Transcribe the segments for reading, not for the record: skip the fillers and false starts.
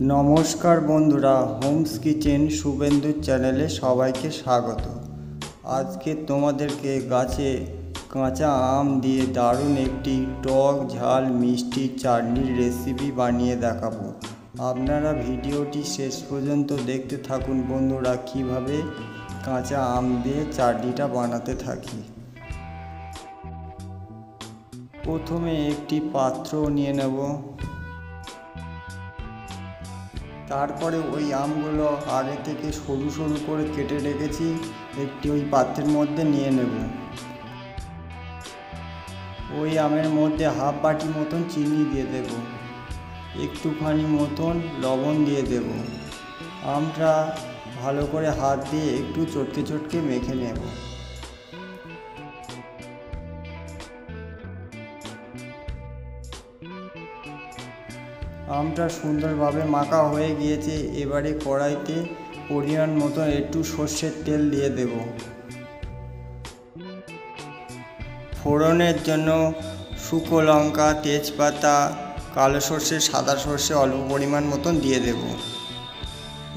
নমস্কার বন্ধুরা, Holmes kitchen শুভেন্দুর চ্যানেলে সবাইকে স্বাগত। আজকে তোমাদেরকে গাছে কাঁচা আম দিয়ে দারুণ একটি টক ঝাল মিষ্টি চাটনির রেসিপি বানিয়ে দেখাবো। আপনারা ভিডিওটি শেষ পর্যন্ত দেখতে থাকুন বন্ধুরা, কিভাবে কাঁচা আম দিয়ে চাটনিটা বানাতে থাকি। প্রথমে একটি পাত্র নিয়ে নেব। তারপরে ওই আমগুলো আগে থেকে সরু সরু করে কেটে রেখেছি, একটি ওই পাত্রের মধ্যে নিয়ে নেব। ওই আমের মধ্যে হাফ বাটি মতন চিনি দিয়ে দেব, একটুখানি মতন লবণ দিয়ে দেব। আমটা ভালো করে হাত দিয়ে একটু চটকে চটকে মেখে নেব। আমটা সুন্দরভাবে মাখা হয়ে গিয়েছে। এবারে কড়াইতে পরিমাণ মতন একটু সর্ষের তেল দিয়ে দেব। ফোড়নের জন্য শুকনো লঙ্কা, তেজপাতা, কালো সর্ষে, সাদা সর্ষে অল্প পরিমাণ মতন দিয়ে দেব।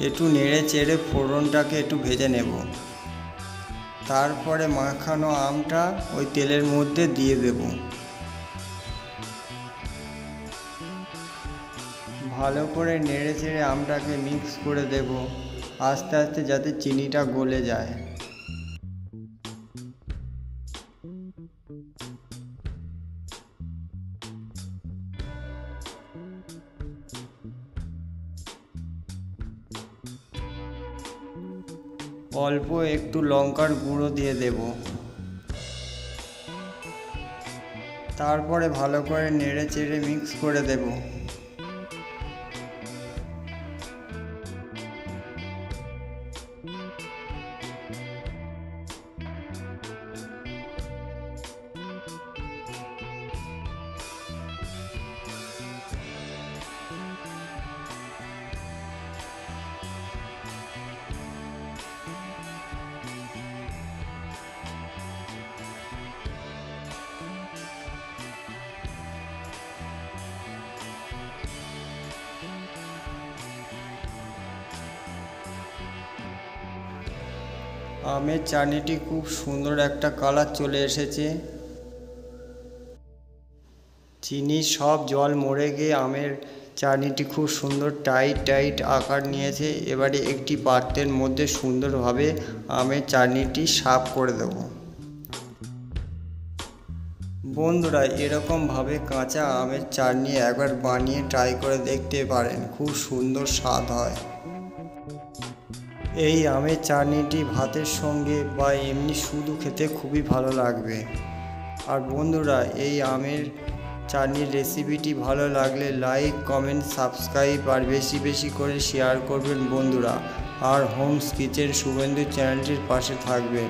একটু নেড়ে চেড়ে ফোড়নটাকে একটু ভেজে নেব। তারপরে মাখানো আমটা ওই তেলের মধ্যে দিয়ে দেব। ভালো করে নেড়ে চেড়ে আমটাকে মিক্স করে দেব, আস্তে আস্তে যাতে চিনিটা গলে যায়। অল্প একটু লঙ্কার গুঁড়ো দিয়ে দেব। তারপরে ভালো করে নেড়ে চেড়ে মিক্স করে দেব। আমের চাটনিটি খুব সুন্দর একটা কালার চলে এসেছে। চিনি সব জল মরে গিয়ে আমের চাটনিটি খুব সুন্দর টাইট আকার নিয়েছে। এবারে একটি পাত্রের মধ্যে সুন্দরভাবে আমের চাটনিটি সার্ভ করে দেব। বন্ধুরা, এরকমভাবে কাঁচা আমের চাটনি একবার বানিয়ে ট্রাই করে দেখতে পারেন, খুব সুন্দর স্বাদ হয়। এই আমের চাটনিটি ভাতের সঙ্গে বা এমনি শুধু খেতে খুবই ভালো লাগবে। আর বন্ধুরা, এই আমের চাটনির রেসিপিটি ভালো লাগলে লাইক, কমেন্ট, সাবস্ক্রাইব আর বেশি বেশি করে শেয়ার করবেন বন্ধুরা। আর হোমস কিচেন শুভেন্দু চ্যানেলটির পাশে থাকবেন।